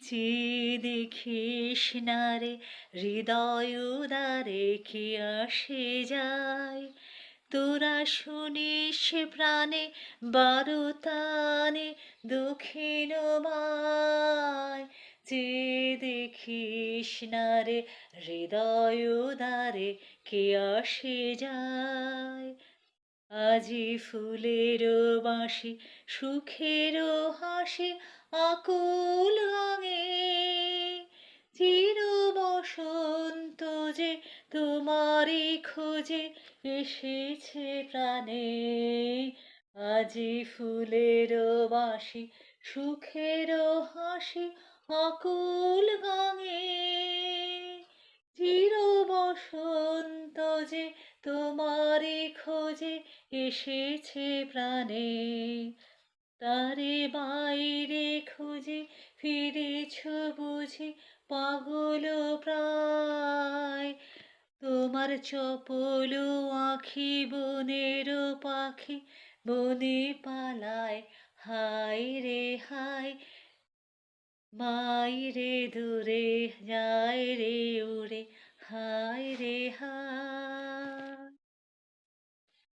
যে দেখিস না রে হৃদয় উদারে কি আসে যায়, তোরা শুনিস প্রাণে বারুতানে দক্ষিণ মায়। যে দেখিস না রে হৃদয় উদারে কে আসে যায়, আজি ফুলের বাঁশি সুখেরও হাসি আকুল গানে, চির বসন্ত যে তোমারই খোঁজে এসেছে প্রাণে। আজি ফুলের বাঁশি সুখেরও হাসি আকুল গানে, চির বসন্ত যে তোমারই খোঁজে এসেছে প্রাণে। তারে বাইরে খুঁজে ফিরেছ বুঝি পাগল প্রায়, তোমার চপল আঁখি বনের পাখি বনে পালায়। হায় রে হায়, মাইরে দূরে যায় রে উড়ে, হায় রে হায়।